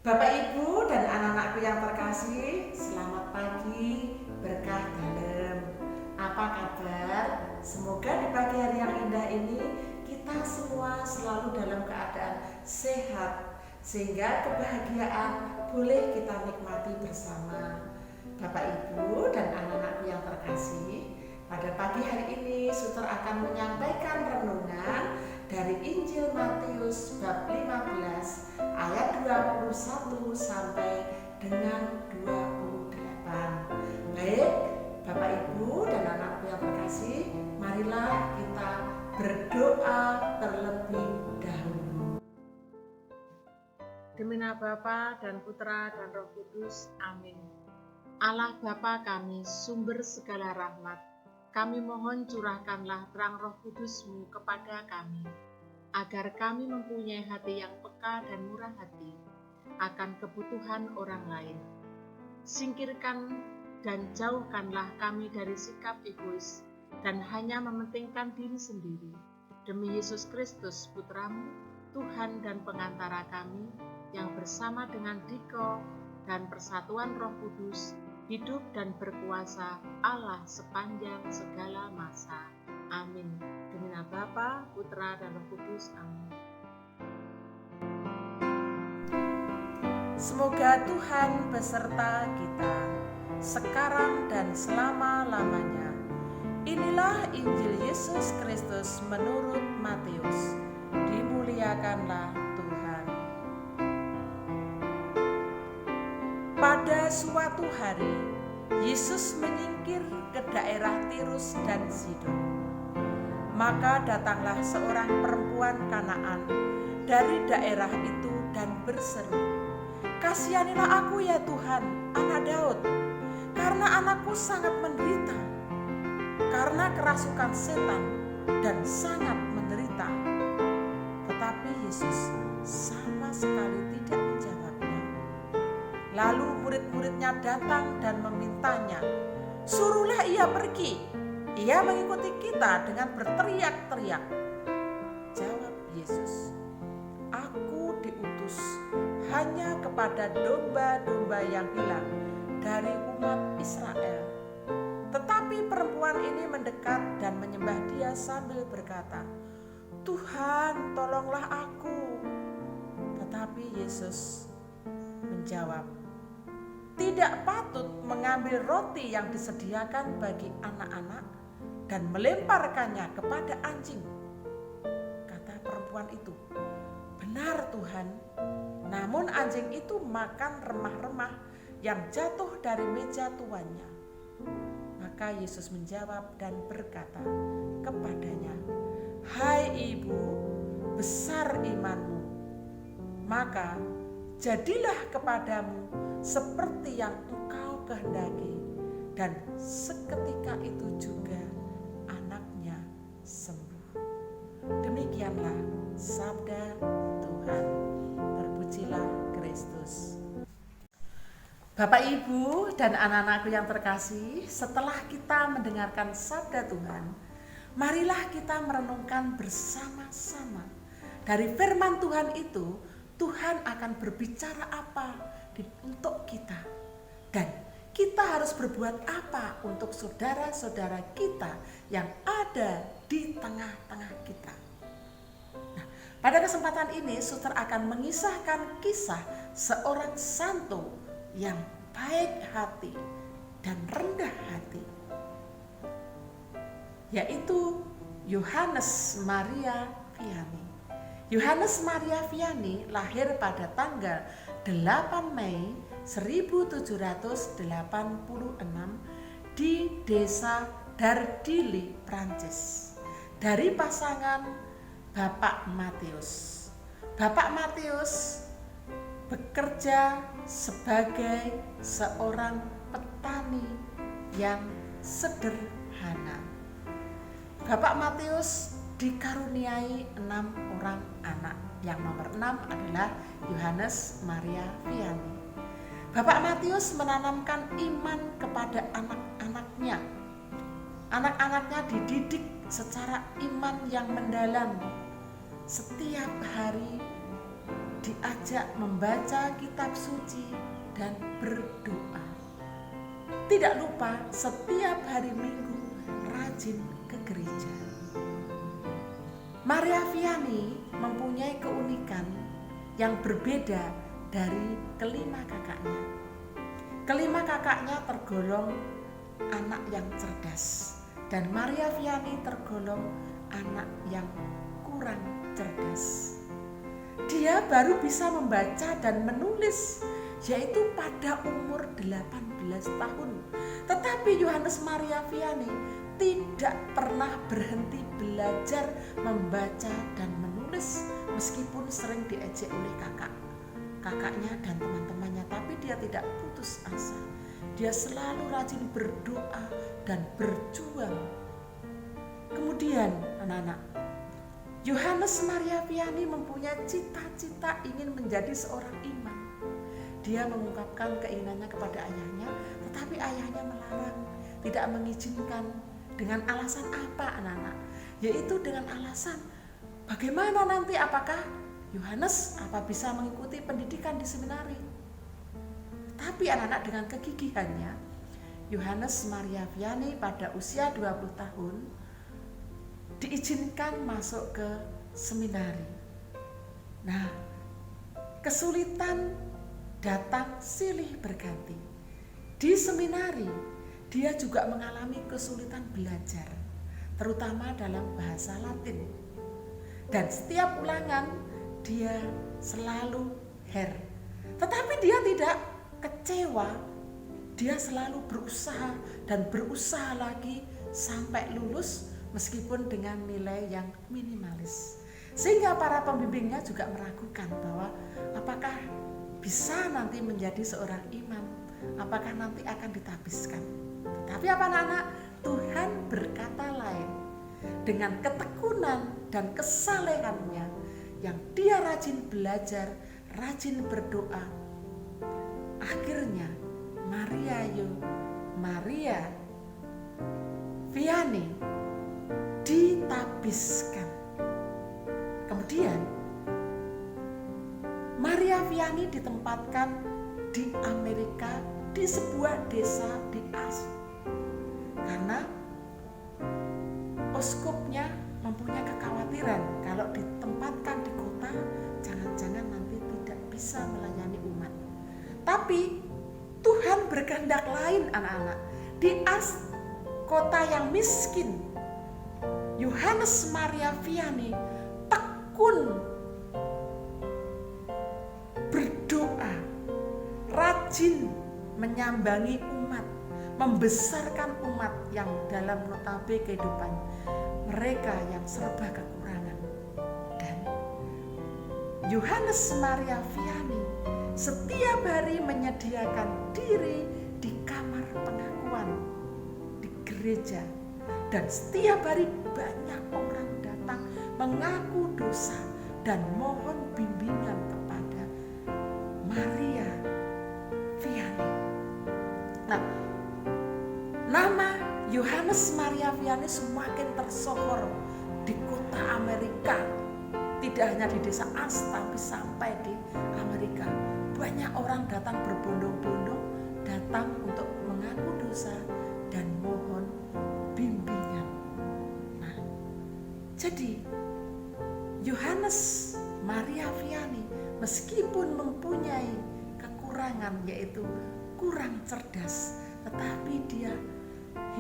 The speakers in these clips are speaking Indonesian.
Bapak, Ibu, dan anak-anakku yang terkasih, selamat pagi, berkah dalam. Apa kabar? Semoga di pagi hari yang indah ini kita semua selalu dalam keadaan sehat, sehingga kebahagiaan boleh kita nikmati bersama. Bapak, Ibu, dan anak-anakku yang terkasih, pada pagi hari ini Suster akan menyampaikan renungan dari Injil Matius bab 15 ayat 21 sampai dengan 28. Baik, Bapak, Ibu, dan anak-anakku yang terkasih, marilah kita berdoa terlebih dahulu. Demi nama Bapa dan Putra dan Roh Kudus. Amin. Allah Bapa kami, sumber segala rahmat, kami mohon curahkanlah terang Roh Kudus-Mu kepada kami, agar kami mempunyai hati yang peka dan murah hati akan kebutuhan orang lain. Singkirkan dan jauhkanlah kami dari sikap egois dan hanya mementingkan diri sendiri. Demi Yesus Kristus, Putra-Mu, Tuhan dan pengantara kami, yang bersama dengan Diko dan persatuan Roh Kudus, hidup dan berkuasa Allah sepanjang segala masa. Amin. Demi nama Bapa, Putra, dan Roh Kudus. Amin. Semoga Tuhan beserta kita, sekarang dan selama-lamanya. Inilah Injil Yesus Kristus menurut Matius. Dimuliakanlah Tuhan. Pada suatu hari, Yesus menyingkir ke daerah Tirus dan Sidon. Maka datanglah seorang perempuan Kanaan dari daerah itu dan berseru, "Kasihanilah aku ya Tuhan, anak Daud, karena anakku sangat menderita, karena kerasukan setan dan sangat menderita." Tetapi Yesus sama sekali tidak menjawabnya. Lalu murid-muridnya datang dan memintanya, "Suruhlah ia pergi, ia mengikuti kita," dengan berteriak-teriak. Jawab Yesus, "Aku diutus hanya kepada domba-domba yang hilang dari umat Israel." Tetapi perempuan ini mendekat dan menyembah Dia sambil berkata, "Tuhan, tolonglah aku." Tetapi Yesus menjawab, "Tidak patut mengambil roti yang disediakan bagi anak-anak dan melemparkannya kepada anjing." Kata perempuan itu, "Benar Tuhan, namun anjing itu makan remah-remah yang jatuh dari meja tuannya." Maka Yesus menjawab dan berkata kepadanya, "Hai ibu, besar imanmu, maka jadilah kepadamu seperti yang engkau kehendaki." Dan seketika itu juga anaknya sembuh. Demikianlah sabda Tuhan. Terpujilah Kristus. Bapak, Ibu, dan anak-anakku yang terkasih, setelah kita mendengarkan sabda Tuhan, marilah kita merenungkan bersama-sama. Dari firman Tuhan itu, Tuhan akan berbicara apa untuk kita, dan kita harus berbuat apa untuk saudara-saudara kita yang ada di tengah-tengah kita. Nah, pada kesempatan ini Suster akan mengisahkan kisah seorang santo yang baik hati dan rendah hati, yaitu Yohanes Maria Vianney. Yohanes Maria Vianney lahir pada tanggal 8 Mei 1786 di desa Dardilly, Prancis, dari pasangan Bapak Matius. Bapak Matius bekerja sebagai seorang petani yang sederhana. Bapak Matius dikaruniai 6 orang anak. Yang nomor 6 adalah Yohanes Maria Vianney. Bapak Matius menanamkan iman kepada anak-anaknya. Anak-anaknya dididik secara iman yang mendalam. Setiap hari diajak membaca kitab suci dan berdoa. Tidak lupa setiap hari Minggu rajin ke gereja. Maria Vianney mempunyai keunikan yang berbeda dari kelima kakaknya. Kelima kakaknya tergolong anak yang cerdas, dan Maria Vianney tergolong anak yang kurang cerdas. Dia baru bisa membaca dan menulis, yaitu pada umur 18 tahun. Tetapi Yohanes Maria Vianney tidak pernah berhenti belajar membaca dan menulis, meskipun sering diejek oleh kakaknya dan teman-temannya, tapi dia tidak putus asa. Dia selalu rajin berdoa dan berjuang. Kemudian anak-anak, Yohanes Maria Vianney mempunyai cita-cita ingin menjadi seorang imam. Dia mengungkapkan keinginannya kepada ayahnya, tetapi ayahnya melarang, tidak mengizinkan. Dengan alasan apa anak-anak? Yaitu dengan alasan bagaimana nanti, apakah Yohanes bisa mengikuti pendidikan di seminari. Tapi anak-anak, dengan kegigihannya, Yohanes Maria Vianney pada usia 20 tahun diizinkan masuk ke seminari. Nah, kesulitan datang silih berganti. Di seminari dia juga mengalami kesulitan belajar, terutama dalam bahasa Latin. Dan setiap ulangan dia selalu tetapi dia tidak kecewa. Dia selalu berusaha dan berusaha lagi sampai lulus, meskipun dengan nilai yang minimalis. Sehingga para pembimbingnya juga meragukan bahwa apakah bisa nanti menjadi seorang imam, apakah nanti akan ditabiskan. Tetapi apa anak-anak? Tuhan berkata lain. Dengan ketekunan dan kesalehannya yang dia rajin belajar, rajin berdoa, akhirnya Maria Vianney ditabiskan. Kemudian Maria Vianney ditempatkan di Amerika, di sebuah desa di Ars, karena oskopnya mempunyai kekhawatiran kalau ditempatkan di kota, jangan-jangan nanti tidak bisa melayani umat. Tapi Tuhan berkehendak lain anak-anak. Di Ars, kota yang miskin, Yohanes Maria Vianney tekun berdoa, rajin menyambangi umat, membesarkan umat yang dalam notabe kehidupan mereka yang serba kekurangan. Dan Yohanes Maria Vianney setiap hari menyediakan diri di kamar pengakuan di gereja, dan setiap hari banyak orang datang mengaku dosa dan mohon bimbingan kepada Maria Vianney. Nah, nama Yohanes Maria Vianney semakin tersohor di kota Amerika. Tidak hanya di desa Ars, tapi sampai di Amerika. Banyak orang datang berbondong-bondong, datang untuk mengaku dosa dan mohon bimbingan. Nah, jadi Yohanes Maria Vianney meskipun mempunyai kekurangan, yaitu kurang cerdas, tetapi dia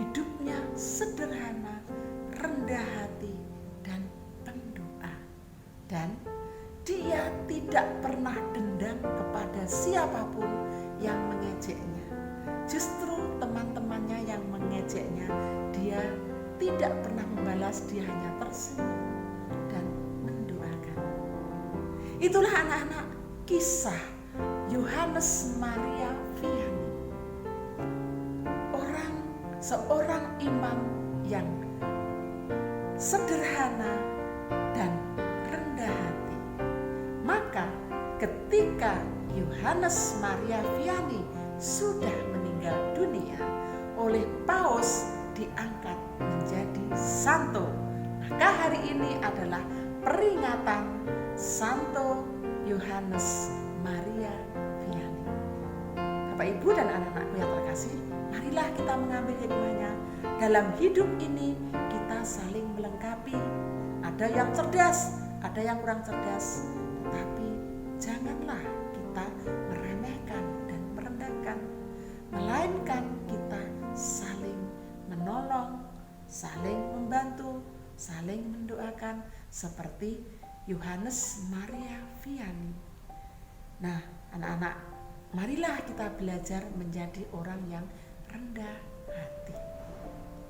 hidupnya sederhana, rendah hati, dan pendoa. Dan dia tidak pernah dendam kepada siapapun yang mengejeknya. Justru teman-temannya yang mengejeknya, dia tidak pernah membalas, dia hanya tersenyum dan mendoakan. Itulah anak-anak kisah Yohanes Maria Vianney, seorang imam yang sederhana dan rendah hati. Maka ketika Yohanes Maria Vianney sudah meninggal dunia, oleh Paus diangkat menjadi santo. Maka hari ini adalah peringatan Santo Yohanes Maria Vianney. Bapak Ibu dan anak-anakku yang terkasih, marilah kita mengambil hikmahnya. Dalam hidup ini kita saling melengkapi. Ada yang cerdas, ada yang kurang cerdas, tetapi janganlah kita meremehkan dan merendahkan, melainkan kita saling menolong, saling membantu, saling mendoakan seperti Yohanes Maria Vianney. Nah, anak-anak, marilah kita belajar menjadi orang yang rendah hati.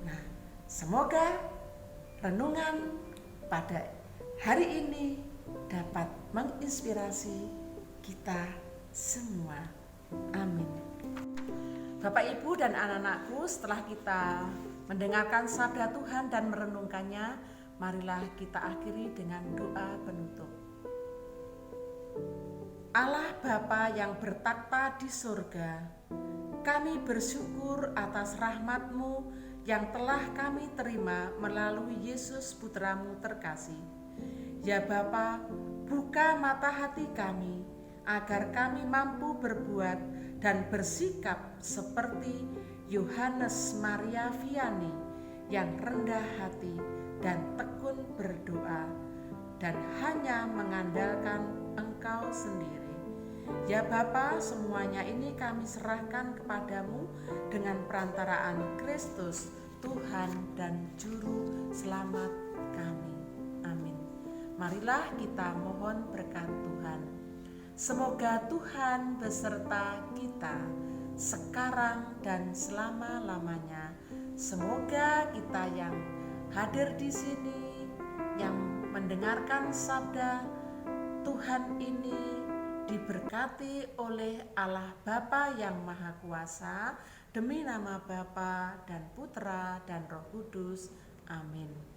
Nah, semoga renungan pada hari ini dapat menginspirasi kita semua. Amin. Bapak, Ibu, dan anak-anakku, setelah kita mendengarkan sabda Tuhan dan merenungkannya, marilah kita akhiri dengan doa penutup. Allah Bapa yang bertakhta di surga, kami bersyukur atas rahmat-Mu yang telah kami terima melalui Yesus Putra-Mu terkasih. Ya Bapa, buka mata hati kami agar kami mampu berbuat dan bersikap seperti Yohanes Maria Vianney yang rendah hati dan tekun berdoa dan hanya mengandalkan Engkau sendiri. Ya Bapa, semuanya ini kami serahkan kepadamu dengan perantaraan Kristus, Tuhan dan Juru Selamat kami. Amin. Marilah kita mohon berkat Tuhan. Semoga Tuhan beserta kita sekarang dan selama-lamanya. Semoga kita yang hadir di sini, yang mendengarkan sabda Tuhan ini, diberkati oleh Allah Bapa yang Maha Kuasa, demi nama Bapa dan Putra dan Roh Kudus. Amin.